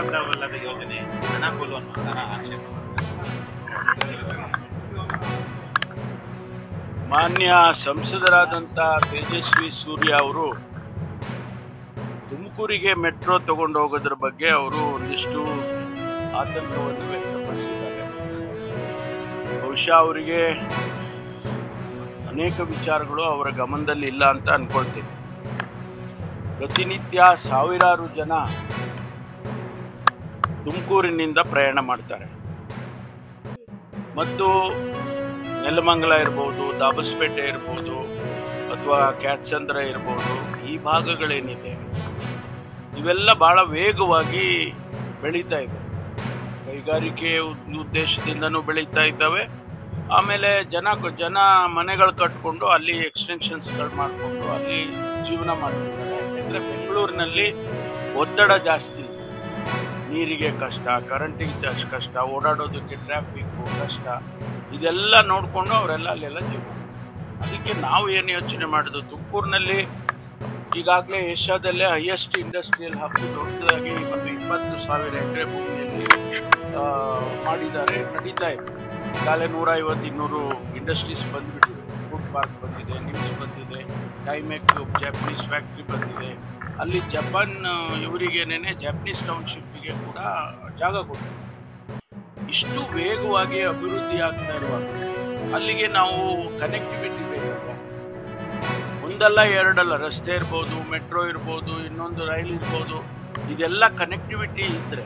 ಸಮರ್ಪಕವಲ್ಲದ ಯೋಜನೆ, ಅನಾನುಕೂಲ ಅನ್ನುವಂತಹ ಆಕ್ಷೇಪ. ಮಾನ್ಯ ಸಂಸದರಾದಂಥ ತೇಜಸ್ವಿ ಸೂರ್ಯ ಅವರು ತುಮಕೂರಿಗೆ ಮೆಟ್ರೋ ತಗೊಂಡು ಹೋಗೋದ್ರ ಬಗ್ಗೆ ಅವರು ಒಂದಿಷ್ಟು ಆತಂಕವನ್ನು ವ್ಯಕ್ತಪಡಿಸಿದ್ದಾರೆ. ಬಹುಶಃ ಅವರಿಗೆ ಅನೇಕ ವಿಚಾರಗಳು ಅವರ ಗಮನದಲ್ಲಿ ಇಲ್ಲ ಅಂತ ಅನ್ಕೊಳ್ತೀನಿ. ಪ್ರತಿನಿತ್ಯ ಸಾವಿರಾರು ಜನ ತುಮಕೂರಿನಿಂದ ಪ್ರಯಾಣ ಮಾಡ್ತಾರೆ ಮತ್ತು ನೆಲಮಂಗಲ ಇರ್ಬೋದು, ದಾಬಸ್ಪೇಟೆ ಇರ್ಬೋದು, ಅಥವಾ ಕ್ಯಾತ್ಸಂದ್ರ ಇರ್ಬೋದು, ಈ ಭಾಗಗಳೇನಿದೆ ಇವೆಲ್ಲ ಬಹಳ ವೇಗವಾಗಿ ಬೆಳೀತಾ ಇದೆ. ಕೈಗಾರಿಕೆ ಉದ್ದೇಶದಿಂದನೂ ಬೆಳೀತಾ ಇದ್ದಾವೆ. ಆಮೇಲೆ ಜನ ಮನೆಗಳು ಕಟ್ಕೊಂಡು ಅಲ್ಲಿ ಎಕ್ಸ್ಟೆನ್ಷನ್ಸ್ಗಳು ಮಾಡಿಕೊಂಡು ಅಲ್ಲಿ ಜೀವನ ಮಾಡ್ತಿದ್ದಾರೆ. ಯಾಕೆಂದರೆ ಬೆಂಗಳೂರಿನಲ್ಲಿ ಒತ್ತಡ ಜಾಸ್ತಿ, ನೀರಿಗೆ ಕಷ್ಟ, ಕರೆಂಟಿಗೆ ಕಷ್ಟ, ಓಡಾಡೋದಕ್ಕೆ ಟ್ರಾಫಿಕ್ಕು ಕಷ್ಟ, ಇದೆಲ್ಲ ನೋಡಿಕೊಂಡು ಅವರೆಲ್ಲ ಅಲ್ಲೆಲ್ಲ ಜೀವನ. ಅದಕ್ಕೆ ನಾವು ಏನು ಯೋಚನೆ ಮಾಡಿದ್ವು, ತುಮಕೂರಿನಲ್ಲಿ ಈಗಾಗಲೇ ಏಷ್ಯಾದಲ್ಲೇ ಹೈಯೆಸ್ಟ್ ಇಂಡಸ್ಟ್ರಿಯಲ್ ಹಬ್ ದೊಡ್ಡದಾಗಿ ಒಂದು 20,000 ಎಕರೆ ಭೂಮಿಯಲ್ಲಿ ಮಾಡಿದ್ದಾರೆ, ನಡೀತಾ ಇದೆ. ಈಗಾಗಲೇ 150-200 ಇಂಡಸ್ಟ್ರೀಸ್ ಬಂದುಬಿಟ್ಟಿದೆ. ಫುಡ್ ಪಾರ್ಕ್ ಬಂದಿದೆ, ನಿಮ್ಸ್ ಬಂದಿದೆ, ಟೈಮೆಕ್ ಜಾಪನೀಸ್ ಫ್ಯಾಕ್ಟ್ರಿ ಬಂದಿದೆ. ಅಲ್ಲಿ ಜಪಾನ್ ಇವರಿಗೇನೆ ಜಾಪನೀಸ್ ಟೌನ್ಶಿಪ್ಪಿಗೆ ಕೂಡ ಜಾಗ ಕೊಟ್ಟಿದೆ. ಇಷ್ಟು ವೇಗವಾಗಿ ಅಭಿವೃದ್ಧಿ ಆಗ್ತಾ ಇರುವಾಗ ಅಲ್ಲಿಗೆ ನಾವು ಕನೆಕ್ಟಿವಿಟಿ ಬೇಕಲ್ಲ, ಒಂದಲ್ಲ ಎರಡಲ್ಲ, ರಸ್ತೆ ಇರ್ಬೋದು, ಮೆಟ್ರೋ ಇರ್ಬೋದು, ಇನ್ನೊಂದು ರೈಲ್ ಇರ್ಬೋದು, ಇದೆಲ್ಲ ಕನೆಕ್ಟಿವಿಟಿ ಇದ್ದರೆ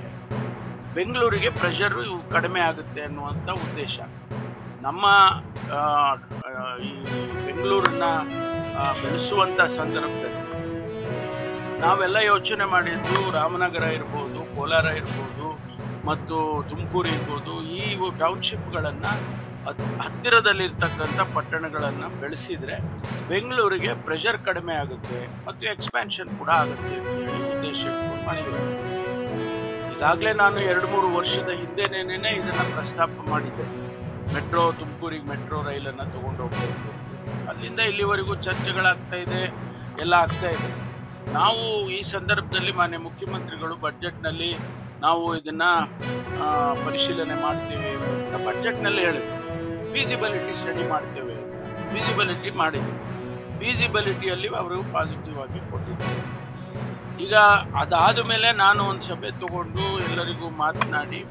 ಬೆಂಗಳೂರಿಗೆ ಪ್ರೆಷರು ಕಡಿಮೆ ಆಗುತ್ತೆ ಅನ್ನುವಂಥ ಉದ್ದೇಶ. ನಮ್ಮ ಈ ಬೆಂಗಳೂರನ್ನ ಬೆಳೆಸುವಂಥ ಸಂದರ್ಭದಲ್ಲಿ ನಾವೆಲ್ಲ ಯೋಚನೆ ಮಾಡಿದ್ದು ರಾಮನಗರ ಇರ್ಬೋದು, ಕೋಲಾರ ಇರ್ಬೋದು ಮತ್ತು ತುಮಕೂರು ಇರ್ಬೋದು, ಈ ಟೌನ್ಶಿಪ್ಗಳನ್ನು ಹತ್ತಿರದಲ್ಲಿರ್ತಕ್ಕಂಥ ಪಟ್ಟಣಗಳನ್ನು ಬೆಳೆಸಿದರೆ ಬೆಂಗಳೂರಿಗೆ ಪ್ರೆಷರ್ ಕಡಿಮೆ ಆಗುತ್ತೆ ಮತ್ತು ಎಕ್ಸ್ಪ್ಯಾನ್ಷನ್ ಕೂಡ ಆಗುತ್ತೆ ಅಂತ ಹೇಳಿ ಉದ್ದೇಶ ಮಾಡಿದ್ದೇವೆ. ಈಗಾಗಲೇ ನಾನು 2-3 ವರ್ಷದ ಹಿಂದೆನೇನೆ ಇದನ್ನು ಪ್ರಸ್ತಾಪ ಮಾಡಿದ್ದೆ. ಮೆಟ್ರೋ ತುಮಕೂರಿಗೆ ಮೆಟ್ರೋ ರೈಲನ್ನು ತೊಗೊಂಡು ಹೋಗ್ಬೇಕು. ಅಲ್ಲಿಂದ ಇಲ್ಲಿವರೆಗೂ ಚರ್ಚೆಗಳಾಗ್ತಾ ಇದೆ, ಎಲ್ಲ ಆಗ್ತಾ ಇದೆ. ನಾವು ಈ ಸಂದರ್ಭದಲ್ಲಿ ಮಾನ್ಯ ಮುಖ್ಯಮಂತ್ರಿಗಳು ಬಡ್ಜೆಟ್ನಲ್ಲಿ ನಾವು ಇದನ್ನು ಪರಿಶೀಲನೆ ಮಾಡ್ತೇವೆ ಅಂತ ಬಡ್ಜೆಟ್ನಲ್ಲಿ ಹೇಳಿದ್ರು. ಫೀಸಿಬಿಲಿಟಿ ಸ್ಟಡಿ ಮಾಡ್ತೇವೆ, ಫೀಸಿಬಿಲಿಟಿ ಮಾಡಿದ್ವಿ. ಫೀಸಿಬಿಲಿಟಿಯಲ್ಲಿ ಅವರು ಪಾಸಿಟಿವ್ ಆಗಿ ಕೊಟ್ಟಿದ್ದಾರೆ. ಈಗ ಅದಾದ ಮೇಲೆ ನಾನು ಒಂದು ಸಭೆ ತಗೊಂಡು ಎಲ್ಲರಿಗೂ ಮಾತನಾಡಿ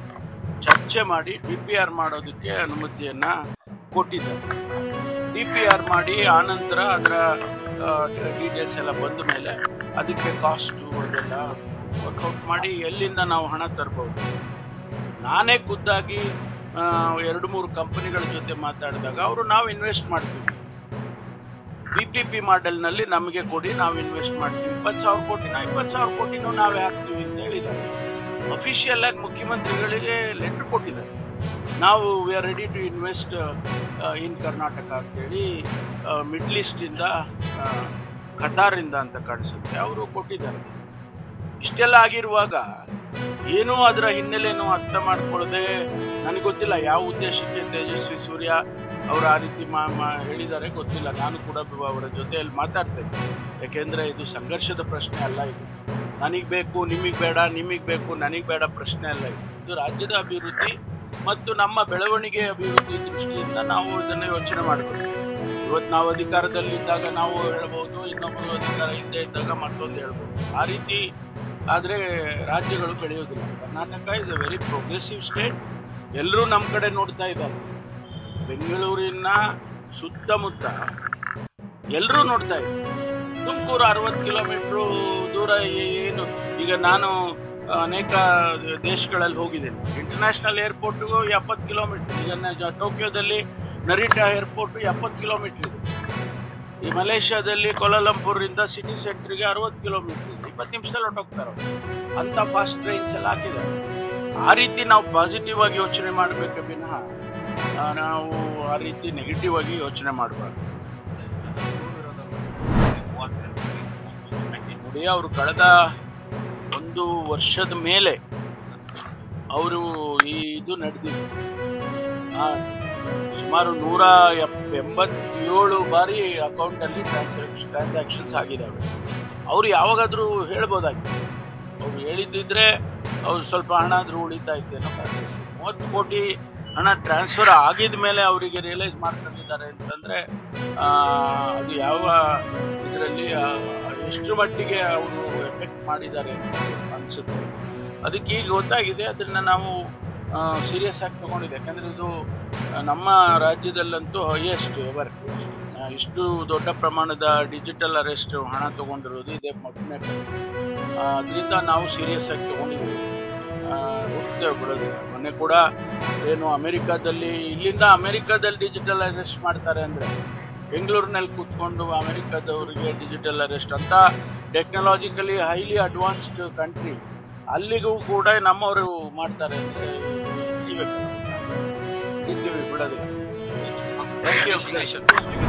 ಚರ್ಚೆ ಮಾಡಿ DPR ಮಾಡೋದಕ್ಕೆ ಅನುಮತಿಯನ್ನು ಕೊಟ್ಟಿದ್ದಾರೆ. DPR ಮಾಡಿ ಆನಂತರ ಅದರ ಡೀಟೇಲ್ಸ್ ಎಲ್ಲ ಬಂದ ಮೇಲೆ ಅದಕ್ಕೆ ಕಾಸ್ಟು ಅದೆಲ್ಲ ವರ್ಕೌಟ್ ಮಾಡಿ ಎಲ್ಲಿಂದ ನಾವು ಹಣ ತರ್ಬೋದು. ನಾನೇ ಖುದ್ದಾಗಿ 2-3 ಕಂಪನಿಗಳ ಜೊತೆ ಮಾತಾಡಿದಾಗ ಅವರು ನಾವು ಇನ್ವೆಸ್ಟ್ ಮಾಡ್ತೀವಿ, PPP ಮಾಡೆಲ್ನಲ್ಲಿ ನಮಗೆ ಕೊಡಿ, ನಾವು ಇನ್ವೆಸ್ಟ್ ಮಾಡ್ತೀವಿ, 20,000 ಕೋಟಿನ 20,000 ಕೋಟಿನೂ ನಾವೇ ಹಾಕ್ತೀವಿ ಅಂತ ಹೇಳಿದ್ದಾರೆ. ಅಫಿಷಿಯಲ್ ಆಗಿ ಮುಖ್ಯಮಂತ್ರಿಗಳಿಗೆ ಲೆಟರ್ ಕೊಟ್ಟಿದ್ದಾರೆ. ನಾವು we are ready to invest in Karnataka ಅಂತೇಳಿ ಮಿಡ್ಲ್ ಈಸ್ಟಿಂದ ಖತಾರಿಂದ ಅಂತ ಕಾಣಿಸುತ್ತೆ ಅವರು ಕೊಟ್ಟಿದ್ದಾರೆ. ಇಷ್ಟೆಲ್ಲ ಆಗಿರುವಾಗ ಏನೂ ಅದರ ಹಿನ್ನೆಲೆಯನ್ನು ಅರ್ಥ ಮಾಡ್ಕೊಳ್ಳದೆ, ನನಗೆ ಗೊತ್ತಿಲ್ಲ ಯಾವ ಉದ್ದೇಶಕ್ಕೆ ತೇಜಸ್ವಿ ಸೂರ್ಯ ಅವರು ಆ ರೀತಿ ಹೇಳಿದ್ದಾರೆ ಗೊತ್ತಿಲ್ಲ. ನಾನು ಕೂಡ ಅವರ ಜೊತೆಯಲ್ಲಿ ಮಾತಾಡ್ತೇನೆ. ಯಾಕೆಂದರೆ ಇದು ಸಂಘರ್ಷದ ಪ್ರಶ್ನೆ ಅಲ್ಲ, ಇದು ನನಗೆ ಬೇಕು ನಿಮಗೆ ಬೇಡ, ನಿಮಗೆ ಬೇಕು ನನಗೆ ಬೇಡ ಪ್ರಶ್ನೆ ಅಲ್ಲ. ಇದು ರಾಜ್ಯದ ಅಭಿವೃದ್ಧಿ ಮತ್ತು ನಮ್ಮ ಬೆಳವಣಿಗೆ ಅಭಿವೃದ್ಧಿ ದೃಷ್ಟಿಯಿಂದ ನಾವು ಇದನ್ನು ಯೋಚನೆ ಮಾಡಬೇಕು. ಇವತ್ತು ನಾವು ಅಧಿಕಾರದಲ್ಲಿದ್ದಾಗ ನಾವು ಹೇಳ್ಬೋದು, ಇನ್ನೊಬ್ಬರು ಅಧಿಕಾರ ಹಿಂದೆ ಇದ್ದಾಗ ಮತ್ತೊಂದು ಹೇಳ್ಬೋದು. ಆ ರೀತಿ ಆದರೆ ರಾಜ್ಯಗಳು ಬೆಳೆಯೋದಿಲ್ಲ. Karnataka is a very progressive state. ಎಲ್ಲರೂ ನಮ್ಮ ಕಡೆ ನೋಡ್ತಾ ಇದ್ದಾರೆ. ಬೆಂಗಳೂರಿನ ಸುತ್ತಮುತ್ತ ಎಲ್ಲರೂ ನೋಡ್ತಾ ಇದ್ದಾರೆ. ತುಮಕೂರು 60 ಕಿಲೋಮೀಟ್ರು ದೂರ ಏನು. ಈಗ ನಾನು ಅನೇಕ ದೇಶಗಳಲ್ಲಿ ಹೋಗಿದ್ದೇನೆ. ಇಂಟರ್ನ್ಯಾಷನಲ್ ಏರ್ಪೋರ್ಟ್ಗೂ 70 ಕಿಲೋಮೀಟ್ರ್. ಈಗ ಟೋಕಿಯೋದಲ್ಲಿ ನರಿಟಾ ಏರ್ಪೋರ್ಟು 70 ಕಿಲೋಮೀಟ್ರ್ ಇದೆ. ಈ ಮಲೇಷ್ಯಾದಲ್ಲಿ ಕೋಲಾಲಂಪುರಿಂದ ಸಿಟಿ ಸೆಂಟ್ರಿಗೆ 60 ಕಿಲೋಮೀಟ್ರ್ ಇದೆ. 20 ನಿಮಿಷದಲ್ಲಿ ಹೊಟ್ಟೋಗ್ತಾರೆ. ಅಂಥ ಫಾಸ್ಟ್ ಟ್ರೈನ್ಸ್ ಎಲ್ಲ ಹಾಕಿದ್ದಾರೆ. ಆ ರೀತಿ ನಾವು ಪಾಸಿಟಿವ್ ಆಗಿ ಯೋಚನೆ ಮಾಡಬೇಕು ವಿನಃ ನಾವು ಆ ರೀತಿ ನೆಗೆಟಿವ್ ಆಗಿ ಯೋಚನೆ ಮಾಡಬಾರ್ದು. ನೋಡಿ, ಅವರು ಕಳೆದ 1 ವರ್ಷದ ಮೇಲೆ ಅವರು ಇದು ನಡೆದಿದೆ. ಸುಮಾರು 187 ಬಾರಿ ಅಕೌಂಟಲ್ಲಿ ಟ್ರಾನ್ಸಾಕ್ಷನ್ಸ್ ಆಗಿದ್ದಾವೆ. ಅವರು ಯಾವಾಗಾದರೂ ಹೇಳ್ಬೋದಾಗಿತ್ತು. ಅವರು ಹೇಳಿದ್ದಿದ್ರೆ ಅವ್ರು ಸ್ವಲ್ಪ ಹಣ ಆದರೂ ಉಳಿತಾ ಇದ್ದೇನೋ. 30 ಕೋಟಿ ಹಣ ಟ್ರಾನ್ಸ್ಫರ್ ಆಗಿದ ಮೇಲೆ ಅವರಿಗೆ ರಿಯಲೈಸ್ ಮಾಡ್ಕೊಂಡಿದ್ದಾರೆ ಅಂತಂದರೆ ಅದು ಯಾವ ಇದರಲ್ಲಿ ಎಷ್ಟು ಮಟ್ಟಿಗೆ ಅವರು ಎಫೆಕ್ಟ್ ಮಾಡಿದ್ದಾರೆ ಅಂತ ಅನಿಸುತ್ತೆ. ಅದಕ್ಕೆ ಈಗ ಗೊತ್ತಾಗಿದೆ, ಅದನ್ನು ನಾವು ಸೀರಿಯಸ್ ಆಗಿ ತೊಗೊಂಡಿದೆ. ಯಾಕಂದರೆ ಇದು ನಮ್ಮ ರಾಜ್ಯದಲ್ಲಂತೂ ಹೈಯೆಸ್ಟ್ ಎವರ್, ಇಷ್ಟು ದೊಡ್ಡ ಪ್ರಮಾಣದ ಡಿಜಿಟಲ್ ಅರೆಸ್ಟ್ ಹಣ ತೊಗೊಂಡಿರೋದು ಇದೇ ಮೊದಲನೇ. ಅದರಿಂದ ನಾವು ಸೀರಿಯಸ್ ಆಗಿ ತೊಗೊಂಡಿದ್ದೀವಿ, ಹೋಗ್ತೇವೆ ಬಿಡೋದಿಲ್ಲ. ಮೊನ್ನೆ ಕೂಡ ಏನು ಅಮೆರಿಕಾದಲ್ಲಿ, ಇಲ್ಲಿಂದ ಅಮೆರಿಕಾದಲ್ಲಿ ಡಿಜಿಟಲ್ ಅರೆಸ್ಟ್ ಮಾಡ್ತಾರೆ ಅಂದರೆ ಬೆಂಗಳೂರಿನಲ್ಲಿ ಕೂತ್ಕೊಂಡು ಅಮೆರಿಕಾದವರಿಗೆ ಡಿಜಿಟಲ್ ಅರೆಸ್ಟ್ ಅಂತ ಟೆಕ್ನಾಲಜಿಕಲಿ ಹೈಲಿ ಅಡ್ವಾನ್ಸ್ಡ್ ಕಂಟ್ರಿ, ಅಲ್ಲಿಗೂ ಕೂಡ ನಮ್ಮವರು ಮಾಡ್ತಾರೆ ಅಂದರೆ ಬಿಡೋದಿಲ್ಲ. Thank you.